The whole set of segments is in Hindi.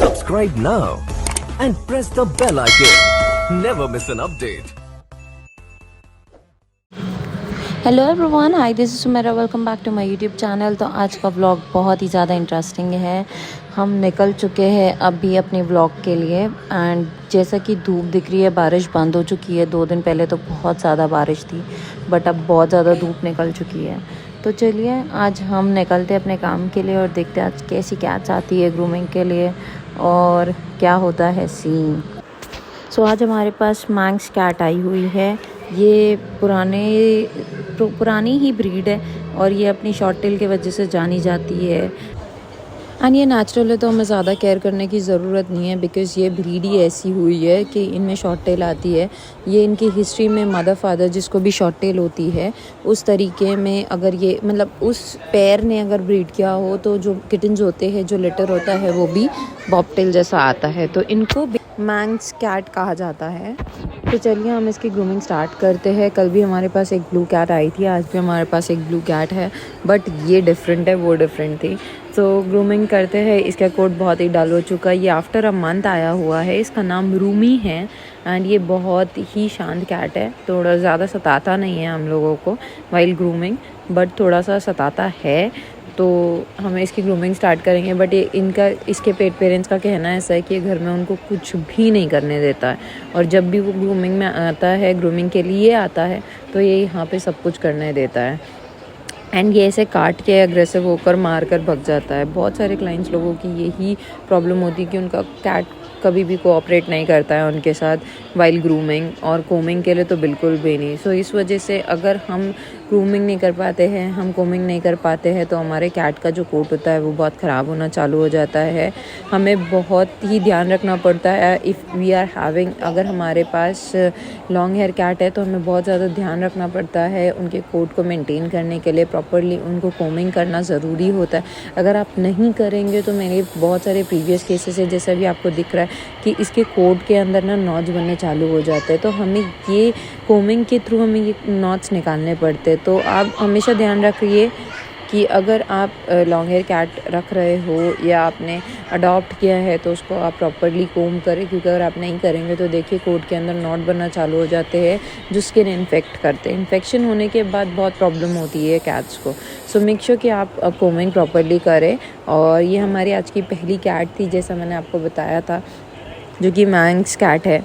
Subscribe now and press the bell icon. Never miss an update. Hello everyone, hi this is Sumera, welcome back to my YouTube channel. तो आज का व्लॉग बहुत ही ज़्यादा इंटरेस्टिंग है। हम निकल चुके हैं अभी अपने व्लॉग के लिए एंड जैसा कि धूप दिख रही है, बारिश बंद हो चुकी है। 2 दिन पहले तो बहुत ज़्यादा बारिश थी, बट अब बहुत ज़्यादा धूप निकल चुकी है। तो चलिए आज हम निकलते अपने काम के लिए और देखते हैं आज कैसी कैट्स आती है ग्रूमिंग के लिए और क्या होता है सीन। सो आज हमारे पास मैंक्स कैट आई हुई है। ये पुरानी ही ब्रीड है और ये अपनी शॉर्ट टेल की वजह से जानी जाती है। एंड ये नेचुरल है तो हमें ज़्यादा केयर करने की ज़रूरत नहीं है, बिकॉज़ ये ब्रीड ही ऐसी हुई है कि इनमें शॉर्ट टेल आती है। ये इनकी हिस्ट्री में मदर फादर जिसको भी शॉर्ट टेल होती है उस तरीके में, अगर ये मतलब उस पेयर ने अगर ब्रीड किया हो तो जो किटन्स होते हैं, जो लिटर होता है वो भी बॉबटेल जैसा आता है, तो इनको मैंक्स कैट कहा जाता है। तो चलिए हम इसकी ग्रूमिंग स्टार्ट करते हैं। कल भी हमारे पास एक ब्लू कैट आई थी, आज भी हमारे पास एक ब्लू कैट है, बट ये डिफरेंट है, वो डिफरेंट थी। तो ग्रूमिंग करते हैं। इसका कोट बहुत ही डल हो चुका है। ये आफ्टर अ मंथ आया हुआ है। इसका नाम रूमी है एंड ये बहुत ही शांत कैट है। थोड़ा ज़्यादा सताता नहीं है हम लोगों को वाइल ग्रूमिंग, बट थोड़ा सा सताता है। तो हमें इसकी ग्रूमिंग स्टार्ट करेंगे, बट ये इसके पेरेंट्स का कहना ऐसा है कि ये घर में उनको कुछ भी नहीं करने देता है, और जब भी वो ग्रूमिंग में आता है, ग्रूमिंग के लिए आता है, तो ये यहाँ पे सब कुछ करने देता है। एंड ये ऐसे काट के एग्रेसिव होकर मार कर भग जाता है। बहुत सारे क्लाइंट्स लोगों की यही प्रॉब्लम होती है कि उनका कैट कभी भी कोऑपरेट नहीं करता है उनके साथ वाइल ग्रूमिंग, और कोमिंग के लिए तो बिल्कुल भी नहीं। सो इस वजह से अगर हम ग्रूमिंग नहीं कर पाते हैं, हम कोमिंग नहीं कर पाते हैं, तो हमारे कैट का जो कोट होता है वो बहुत ख़राब होना चालू हो जाता है। हमें बहुत ही ध्यान रखना पड़ता है इफ़ वी आर हैविंग, अगर हमारे पास लॉन्ग हेयर कैट है तो हमें बहुत ज़्यादा ध्यान रखना पड़ता है उनके कोट को मेंटेन करने के लिए। प्रॉपरली उनको कोमिंग करना ज़रूरी होता है। अगर आप नहीं करेंगे तो मेरे बहुत सारे प्रीवियस केसेस है, जैसा भी आपको दिख रहा है कि इसके कोट के अंदर ना नॉच बनने चालू हो जाते हैं। तो हमें ये कोमिंग के थ्रू हमें ये नॉच निकालने पड़ते हैं। तो आप हमेशा ध्यान रखिए कि अगर आप लॉन्ग हेयर कैट रख रहे हो या आपने अडॉप्ट किया है तो उसको आप प्रॉपरली कोम करें, क्योंकि अगर आप नहीं करेंगे तो देखिए कोट के अंदर नॉट बनना चालू हो जाते हैं जो स्किन इन्फेक्ट करते हैं। इन्फेक्शन होने के बाद बहुत प्रॉब्लम होती है कैट्स को। सो मेक श्योर कि आप कोमिंग प्रॉपरली करें। और ये हमारी आज की पहली कैट थी, जैसा मैंने आपको बताया था, जो कि मैंक्स कैट है।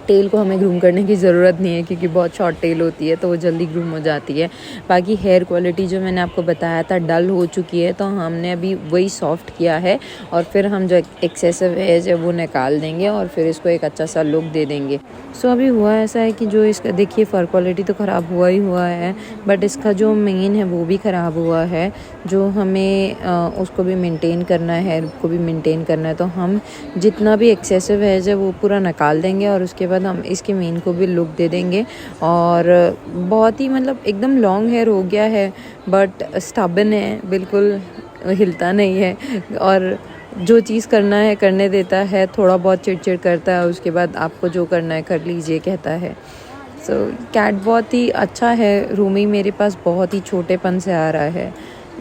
टेल को हमें ग्रूम करने की ज़रूरत नहीं है क्योंकि बहुत शॉर्ट टेल होती है तो वो जल्दी ग्रूम हो जाती है। बाकी हेयर क्वालिटी जो मैंने आपको बताया था डल हो चुकी है, तो हमने अभी वही सॉफ्ट किया है और फिर हम जो एक्सेसिव हेयर है वो निकाल देंगे और फिर इसको एक अच्छा सा लुक दे देंगे। सो अभी हुआ ऐसा है कि जो इसका देखिए फर क्वालिटी तो ख़राब हुआ ही हुआ है, बट इसका जो मेन है वो भी ख़राब हुआ है, जो हमें उसको भी मेंटेन करना है, हेयर को भी मेंटेन करना है। तो हम जितना भी एक्सेसिव हेयर है वो पूरा निकाल देंगे और उसके बाद हम इसके मेन को भी लुक दे देंगे। और बहुत ही मतलब एकदम लॉन्ग हेयर हो गया है, बट स्टबन है, बिल्कुल हिलता नहीं है और जो चीज़ करना है करने देता है। थोड़ा बहुत चिड़चिड़ करता है, उसके बाद आपको जो करना है कर लीजिए कहता है। सो कैट बहुत ही अच्छा है। रूमी मेरे पास बहुत ही छोटेपन से आ रहा है।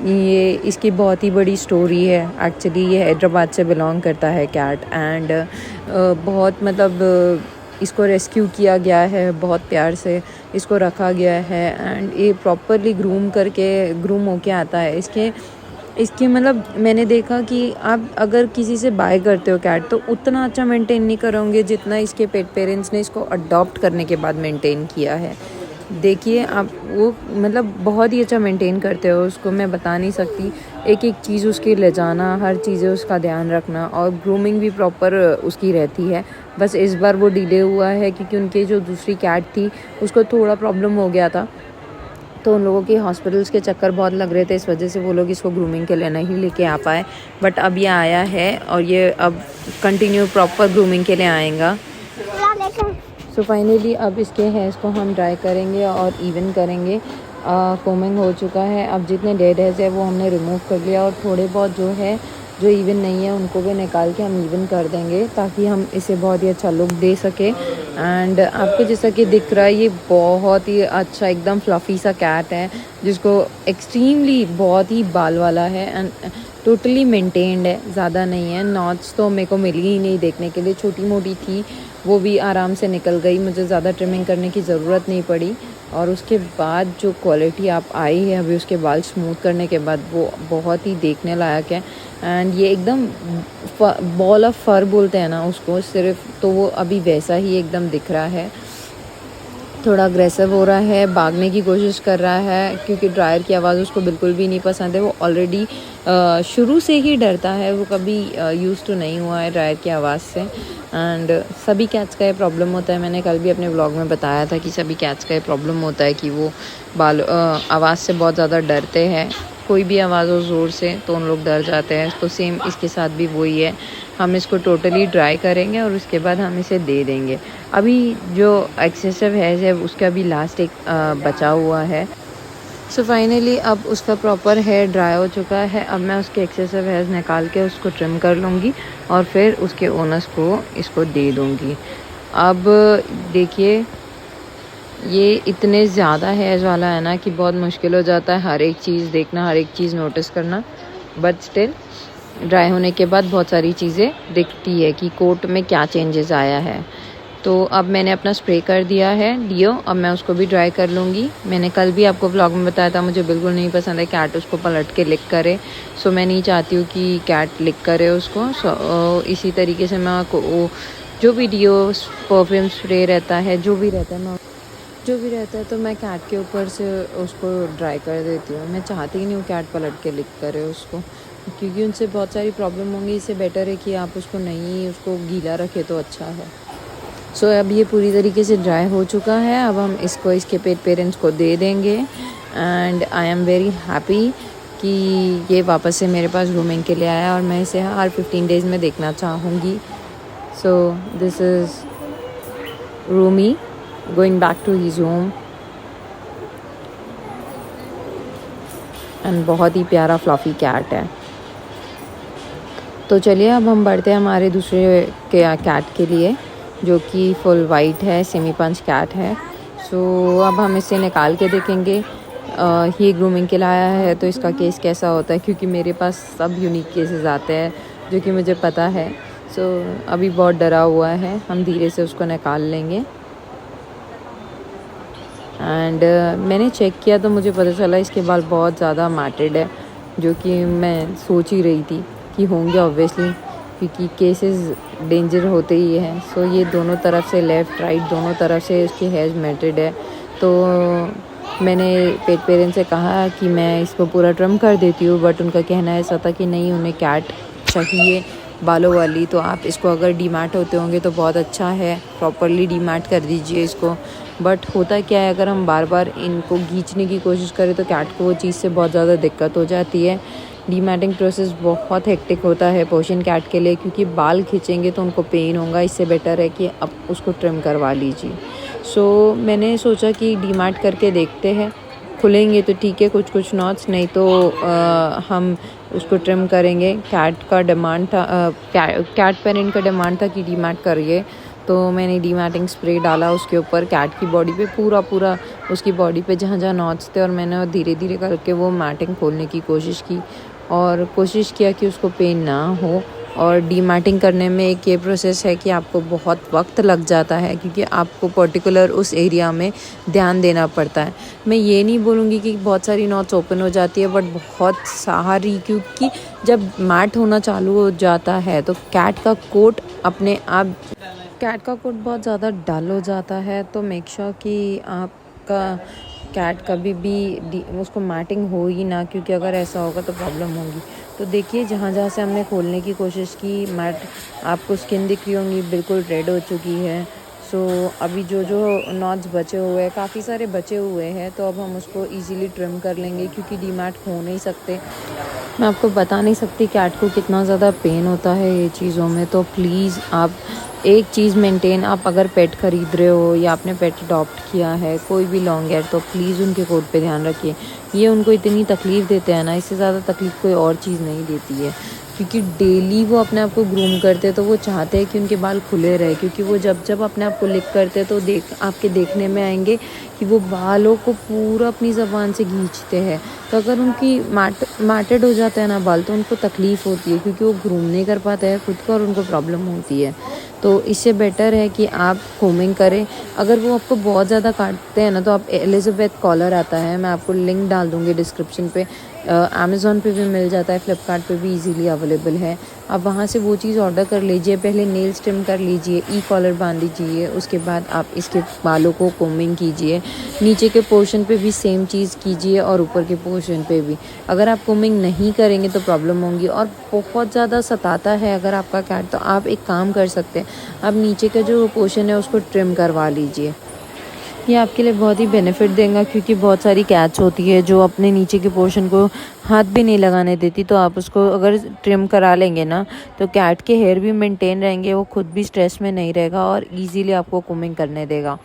ये इसकी बहुत ही बड़ी स्टोरी है। एक्चुअली ये हैदराबाद से बिलोंग करता है कैट, एंड बहुत मतलब इसको रेस्क्यू किया गया है, बहुत प्यार से इसको रखा गया है एंड ये प्रॉपरली ग्रूम होके आता है। इसके मतलब मैंने देखा कि आप अगर किसी से बाय करते हो कैट तो उतना अच्छा मेंटेन नहीं करोगे जितना इसके पेरेंट्स ने इसको अडॉप्ट करने के बाद मेंटेन किया है। देखिए आप वो मतलब बहुत ही अच्छा मेंटेन करते हो उसको, मैं बता नहीं सकती। एक एक चीज़ उसकी ले जाना, हर चीज़ें उसका ध्यान रखना और ग्रूमिंग भी प्रॉपर उसकी रहती है। बस इस बार वो डिले हुआ है क्योंकि उनकी जो दूसरी कैट थी उसको थोड़ा प्रॉब्लम हो गया था, तो उन लोगों के हॉस्पिटल्स के चक्कर बहुत लग रहे थे, इस वजह से वो लोग इसको ग्रूमिंग के लिए नहीं लेके आ पाए। बट अब ये आया है और ये अब कंटिन्यू प्रॉपर ग्रूमिंग के लिए आएगा। सो फाइनली अब इसके हेयर्स को हम ड्राई करेंगे और इवन करेंगे। कोमिंग हो चुका है। अब जितने डेड हेयर्स है वो हमने रिमूव कर लिया और थोड़े बहुत जो है जो इवन नहीं है उनको भी निकाल के हम इवन कर देंगे ताकि हम इसे बहुत ही अच्छा लुक दे सके। एंड आपको जैसा कि दिख रहा है ये बहुत ही अच्छा एकदम फ्लफ़ी सा कैट है जिसको एक्सट्रीमली बहुत ही बाल वाला है। एंड टोटली मेंटेन्ड है, ज़्यादा नहीं है। नॉट्स तो मेरे को मिली ही नहीं देखने के लिए, छोटी मोटी थी, वो भी आराम से निकल गई, मुझे ज़्यादा ट्रिमिंग करने की ज़रूरत नहीं पड़ी। और उसके बाद जो क्वालिटी आप आई है अभी उसके बाल स्मूथ करने के बाद, वो बहुत ही देखने लायक है। एंड ये एकदम बॉल ऑफ फर बोलते हैं ना उसको, सिर्फ, तो वो अभी वैसा ही एकदम दिख रहा है। थोड़ा अग्रेसिव हो रहा है, भागने की कोशिश कर रहा है, क्योंकि ड्रायर की आवाज़ उसको बिल्कुल भी नहीं पसंद है। वो ऑलरेडी शुरू से ही डरता है, वो कभी यूज़ टू नहीं हुआ है ड्रायर की आवाज़ से। एंड सभी कैट्स का ये प्रॉब्लम होता है, मैंने कल भी अपने व्लॉग में बताया था कि सभी कैट्स का ये प्रॉब्लम होता है कि वो आवाज़ से बहुत ज़्यादा डरते हैं। कोई भी आवाज़ हो ज़ोर से तो उन लोग डर जाते हैं। तो सेम इसके साथ भी वही है। हम इसको टोटली ड्राई करेंगे और उसके बाद हम इसे दे देंगे। अभी जो एक्सेसिव हेयर है उसका भी लास्ट एक बचा हुआ है। सो फाइनली अब उसका प्रॉपर हेयर ड्राई हो चुका है। अब मैं उसके एक्सेसिव हेयर्स निकाल के उसको ट्रिम कर लूँगी और फिर उसके ओनर्स को इसको दे दूँगी। अब देखिए, ये इतने ज़्यादा हेयर्स वाला है ना कि बहुत मुश्किल हो जाता है हर एक चीज़ देखना, हर एक चीज़ नोटिस करना। बट स्टिल ड्राई होने के बाद बहुत सारी चीज़ें दिखती है कि कोट में क्या चेंजेस आया है। तो अब मैंने अपना स्प्रे कर दिया है डियो, अब मैं उसको भी ड्राई कर लूँगी। मैंने कल भी आपको व्लॉग में बताया था, मुझे बिल्कुल नहीं पसंद है कैट उसको पलट के लिक करे। सो मैं नहीं चाहती हूँ कि कैट लिक करे उसको। इसी तरीके से मैं जो भी डियो, परफ्यूम स्प्रे रहता है, जो भी रहता है तो मैं कैट के ऊपर से उसको ड्राई कर देती हूँ। मैं चाहती ही नहीं हूँ कैट पलट के लिक करे उसको, क्योंकि उनसे बहुत सारी प्रॉब्लम होंगी। इससे बेटर है कि आप उसको नहीं, उसको गीला रखें तो अच्छा है। सो अब ये पूरी तरीके से ड्राई हो चुका है। अब हम इसको इसके पेरेंट्स को दे देंगे। And I am very happy कि ये वापस से मेरे पास ग्रूमिंग के लिए आया और मैं इसे हर 15 डेज़ में देखना चाहूँगी। So this is Rumi going back to his home। And बहुत ही प्यारा फ्लफी कैट है। तो चलिए अब हम बढ़ते हैं हमारे दूसरे कैट के लिए, जो कि फुल वाइट है, सेमी पंच कैट है। सो अब हम इसे निकाल के देखेंगे। ये ग्रूमिंग के लाया है तो इसका केस कैसा होता है, क्योंकि मेरे पास सब यूनिक केसेस आते हैं जो कि मुझे पता है। सो अभी बहुत डरा हुआ है, हम धीरे से उसको निकाल लेंगे। एंड मैंने चेक किया तो मुझे पता चला इसके बाल बहुत ज़्यादा मैटेड है, जो कि मैं सोच ही रही थी कि होंगे ऑब्वियसली, क्योंकि केसेस डेंजर होते ही हैं। सो ये दोनों तरफ से, लेफ़्ट राइट दोनों तरफ से इसके हेयर्स मैटेड है। तो मैंने पेरेंट्स से कहा कि मैं इसको पूरा ट्रिम कर देती हूँ, बट उनका कहना ऐसा था कि नहीं, उन्हें कैट चाहिए बालों वाली। तो आप इसको अगर डीमैट होते होंगे तो बहुत अच्छा है, प्रॉपरली डीमैट कर दीजिए इसको। बट होता क्या है, अगर हम बार बार इनको खींचने की कोशिश करें तो कैट को वो चीज़ से बहुत ज़्यादा दिक्कत हो जाती है। डीमैटिंग प्रोसेस बहुत हेक्टिक होता है पर्शियन कैट के लिए, क्योंकि बाल खींचेंगे तो उनको पेन होगा। इससे बेटर है कि अब उसको ट्रिम करवा लीजिए। सो मैंने सोचा कि डीमैट करके देखते हैं, खुलेंगे तो ठीक है कुछ नॉट्स, नहीं तो हम उसको ट्रिम करेंगे। कैट का डिमांड था, कैट पेरेंट का डिमांड था कि डीमैट करिए। तो मैंने डीमैटिंग स्प्रे डाला उसके ऊपर, कैट की बॉडी पे पूरा उसकी बॉडी पे जहाँ जहाँ नॉट्स थे, और मैंने धीरे धीरे करके वो मैटिंग खोलने की कोशिश की और कोशिश किया कि उसको पेन ना हो। और डीमैटिंग करने में एक ये प्रोसेस है कि आपको बहुत वक्त लग जाता है, क्योंकि आपको पर्टिकुलर उस एरिया में ध्यान देना पड़ता है। मैं ये नहीं बोलूँगी कि बहुत सारी नॉट्स ओपन हो जाती है, बट बहुत सारी, क्योंकि जब मैट होना चालू हो जाता है तो कैट का कोट बहुत ज़्यादा डल हो जाता है। तो मेक श्योर कि आपका कैट कभी भी उसको मैटिंग हो ही ना, क्योंकि अगर ऐसा होगा तो प्रॉब्लम होगी। तो देखिए, जहाँ जहाँ से हमने खोलने की कोशिश की, मैट आपको स्किन दिख रही होंगी बिल्कुल रेड हो चुकी है। सो अभी जो नॉट्स बचे हुए हैं, काफ़ी सारे बचे हुए हैं, तो अब हम उसको इजीली ट्रिम कर लेंगे, क्योंकि डीमैट हो नहीं सकते। मैं आपको बता नहीं सकती कैट को कितना ज़्यादा पेन होता है ये चीज़ों में। तो प्लीज़ आप एक चीज़ मेंटेन, आप अगर पेट ख़रीद रहे हो या आपने पेट अडॉप्ट किया है, कोई भी लॉन्ग हेयर, तो प्लीज़ उनके कोट पे ध्यान रखिए। ये उनको इतनी तकलीफ़ देते हैं ना, इससे ज़्यादा तकलीफ़ कोई और चीज़ नहीं देती है। क्योंकि डेली वो अपने आप को ग्रूम करते हैं तो वो चाहते हैं कि उनके बाल खुले रहे, क्योंकि वो जब जब अपने आप को लिक करते हैं तो आपके देखने में आएंगे कि वो बालों को पूरा अपनी ज़बान से खींचते हैं। तो अगर उनकी मैटेड हो जाता है ना बाल, तो उनको तकलीफ़ होती है क्योंकि वो ग्रूम नहीं कर पाते हैं खुद को और उनको प्रॉब्लम होती है। तो इससे बेटर है कि आप कोमिंग करें। अगर वो आपको बहुत ज़्यादा काटते हैं ना, तो आप एलिज़ाबेथ कॉलर आता है, मैं आपको लिंक डाल दूँगी डिस्क्रिप्शन पे। अमेज़ॉन पे भी मिल जाता है, फ्लिपकार्ट पे भी इजीली अवेलेबल है। आप वहाँ से वो चीज़ ऑर्डर कर लीजिए। पहले नेल्स ट्रिम कर लीजिए, कॉलर बांध दीजिए, उसके बाद आप इसके बालों को कोमिंग कीजिए। नीचे के पोर्शन पे भी सेम चीज़ कीजिए और ऊपर के पोर्शन पे भी। अगर आप कोमिंग नहीं करेंगे तो प्रॉब्लम होंगी, और बहुत ज़्यादा सताता है अगर आपका कैट, तो आप एक काम कर सकते हैं, आप नीचे का जो पोर्शन है उसको ट्रिम करवा लीजिए। ये आपके लिए बहुत ही बेनिफिट देगा, क्योंकि बहुत सारी कैट्स होती है जो अपने नीचे के पोर्शन को हाथ भी नहीं लगाने देती। तो आप उसको अगर ट्रिम करा लेंगे ना, तो कैट के हेयर भी मेंटेन रहेंगे, वो खुद भी स्ट्रेस में नहीं रहेगा और इजीली आपको कोमिंग करने देगा।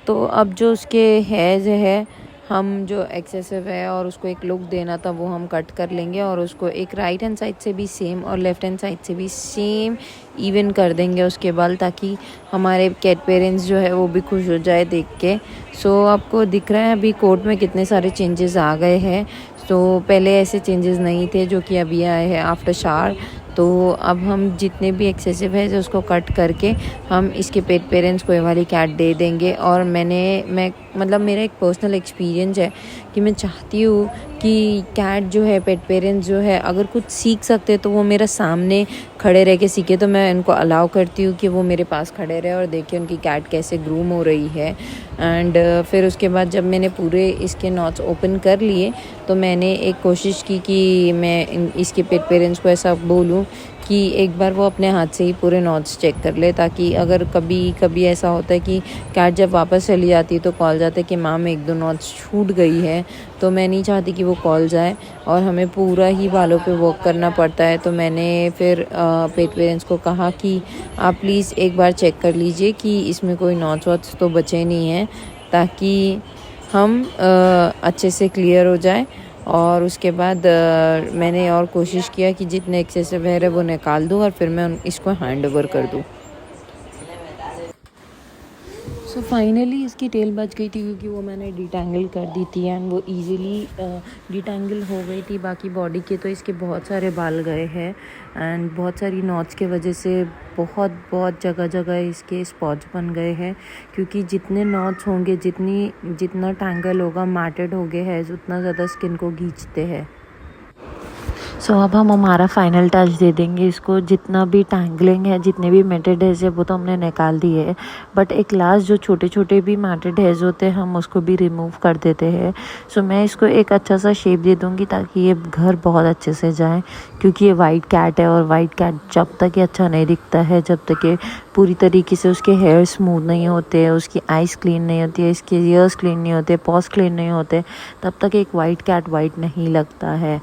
तो अब जो उसके हेयर्स है, हम जो एक्सेसिव है और उसको एक लुक देना था वो हम कट कर लेंगे, और उसको एक राइट हैंड साइड से भी सेम और लेफ़्ट हैंड साइड से भी सेम इवन कर देंगे उसके बाल, ताकि हमारे कैट पेरेंट्स जो है वो भी खुश हो जाए देख के। सो आपको दिख रहा है अभी कोट में कितने सारे चेंजेस आ गए हैं। तो पहले ऐसे चेंजेस नहीं थे जो कि अभी आए हैं आफ्टर शावर। तो अब हम जितने भी एक्सेसिव है उसको कट करके हम इसके पेट पेरेंट्स को ये वाली कैट दे देंगे। और मैं मतलब मेरा एक पर्सनल एक्सपीरियंस है कि मैं चाहती हूँ कि कैट जो है, पेट पेरेंट्स जो है, अगर कुछ सीख सकते तो वो मेरा सामने खड़े रह के सीखे। तो मैं इनको अलाउ करती हूँ कि वो मेरे पास खड़े रहे और देखे उनकी कैट कैसे ग्रूम हो रही है। एंड फिर उसके बाद जब मैंने पूरे इसके नॉट्स ओपन कर लिए, तो मैंने एक कोशिश की कि मैं इसके पेट पेरेंट्स को ऐसा बोलूँ कि एक बार वो अपने हाथ से ही पूरे नॉट्स चेक कर ले, ताकि अगर कभी ऐसा होता है कि कैट जब वापस चली जाती है तो कॉल जाता है कि माँ में 1-2 नॉट्स छूट गई है। तो मैं नहीं चाहती कि वो कॉल जाए और हमें पूरा ही बालों पे वर्क करना पड़ता है। तो मैंने फिर पेट पेरेंट्स को कहा कि आप प्लीज़ एक बार चेक कर लीजिए कि इसमें कोई नॉट्स वॉट्स तो बचे नहीं हैं, ताकि हम अच्छे से क्लियर हो जाए। और उसके बाद मैंने और कोशिश किया कि जितने एक्सेसिव हेयर है वो निकाल दूँ और फिर मैं इसको हैंड ओवर कर दूँ। सो फाइनली इसकी टेल बच गई थी, क्योंकि वो मैंने डिटैंगल कर दी थी एंड वो इजीली डिटैंगल हो गई थी। बाकी बॉडी के तो इसके बहुत सारे बाल गए हैं एंड बहुत सारी नॉट्स के वजह से बहुत जगह जगह इसके स्पॉट्स बन गए हैं, क्योंकि जितने नॉट्स होंगे, जितना टैंगल होगा, मैटेड हो गए हैं, उतना ज़्यादा स्किन को खींचते हैं। सो अब हम हमारा फाइनल टच दे देंगे इसको। जितना भी टैंगलिंग है, जितने भी मैटेड हेयर्स है, वो तो हमने निकाल दिए है, बट एक लास्ट जो छोटे छोटे भी मैटेड हेयर्स होते हैं, हम उसको भी रिमूव कर देते हैं। सो मैं इसको एक अच्छा सा शेप दे दूँगी ताकि ये घर बहुत अच्छे से जाए, क्योंकि ये वाइट कैट है और वाइट कैट जब तक ये अच्छा नहीं दिखता है, जब तक ये पूरी तरीके से उसके हेयर स्मूथ नहीं होते, उसकी आइज़ क्लीन नहीं होती है, इसके ईयर्स क्लीन नहीं होते, पॉज क्लीन नहीं होते, तब तक एक वाइट कैट वाइट नहीं लगता है।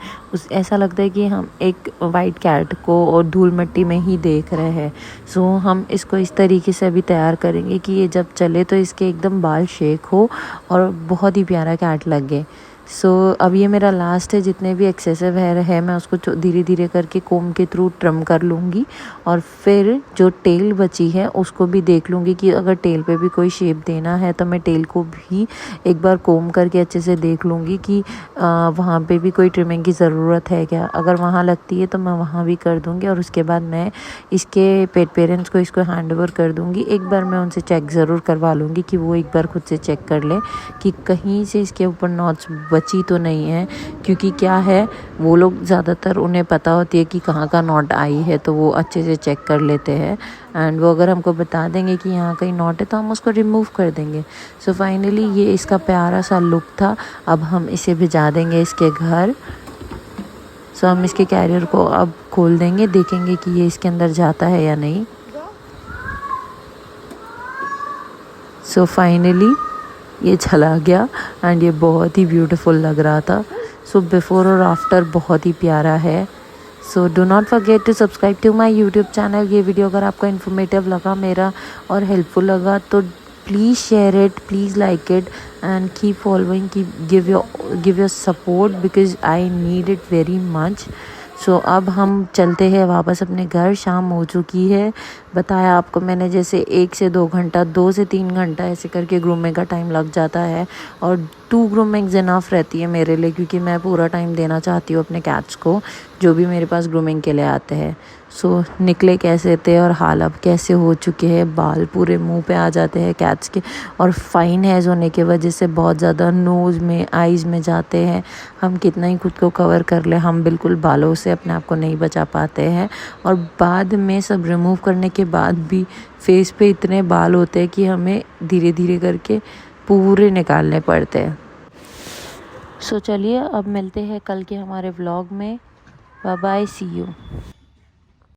ऐसा लगता है कि हम एक वाइट कैट को और धूल मिट्टी में ही देख रहे हैं। सो हम इसको इस तरीके से अभी तैयार करेंगे कि ये जब चले तो इसके एकदम बाल शेक हो और बहुत ही प्यारा कैट लगे। सो अब ये मेरा लास्ट है। जितने भी एक्सेसिव हेयर है मैं उसको धीरे धीरे करके कोम के थ्रू ट्रिम कर लूँगी, और फिर जो टेल बची है उसको भी देख लूँगी कि अगर टेल पे भी कोई शेप देना है तो मैं टेल को भी एक बार कोम करके अच्छे से देख लूँगी कि वहाँ पे भी कोई ट्रिमिंग की ज़रूरत है क्या। अगर वहाँ लगती है तो मैं वहाँ भी कर दूँगी, और उसके बाद मैं इसके पेट पेरेंट्स को इसको हैंड ओवर कर दूँगी। एक बार मैं उनसे चेक ज़रूर करवा लूँगी कि वो एक बार खुद से चेक कर ले कि कहीं से इसके ऊपर नॉट्स बची तो नहीं है, क्योंकि क्या है, वो लोग ज़्यादातर उन्हें पता होती है कि कहाँ का नॉट आई है, तो वो अच्छे से चेक कर लेते हैं एंड वो अगर हमको बता देंगे कि यहाँ कहीं नॉट है तो हम उसको रिमूव कर देंगे। सो फाइनली ये इसका प्यारा सा लुक था। अब हम इसे भिजा देंगे इसके घर। सो हम इसके कैरियर को अब खोल देंगे, देखेंगे कि ये इसके अंदर जाता है या नहीं। सो फाइनली ये चला गया एंड ये बहुत ही ब्यूटीफुल लग रहा था। सो बिफ़ोर और आफ्टर बहुत ही प्यारा है। So do not forget to subscribe to my YouTube channel. ये वीडियो अगर आपको इन्फॉर्मेटिव लगा मेरा और हेल्पफुल लगा तो please share it, please like it and keep following, give your support because I need it very much. So अब हम चलते हैं वापस अपने घर। शाम हो चुकी है। बताया आपको मैंने जैसे 1 से 2 घंटा, 2 से 3 घंटा ऐसे करके ग्रूमिंग का टाइम लग जाता है और 2 ग्रूमिंग्स इनफ रहती है मेरे लिए, क्योंकि मैं पूरा टाइम देना चाहती हूँ अपने कैट्स को जो भी मेरे पास ग्रूमिंग के लिए आते हैं। सो निकले कैसे थे और हाल अब कैसे हो चुके हैं। बाल पूरे मुंह पे आ जाते हैं कैट्स के और फाइन हेयर्स होने की वजह से बहुत ज़्यादा नोज़ में, आइज़ में जाते हैं। हम कितना ही खुद को कवर कर ले, हम बिल्कुल बालों से अपने आप को नहीं बचा पाते हैं। और बाद में सब रिमूव करने के बाद भी फेस पे इतने बाल होते हैं कि हमें धीरे धीरे करके पूरे निकालने पड़ते हैं। सो चलिए अब मिलते हैं कल के हमारे व्लॉग में। Bye bye, see you.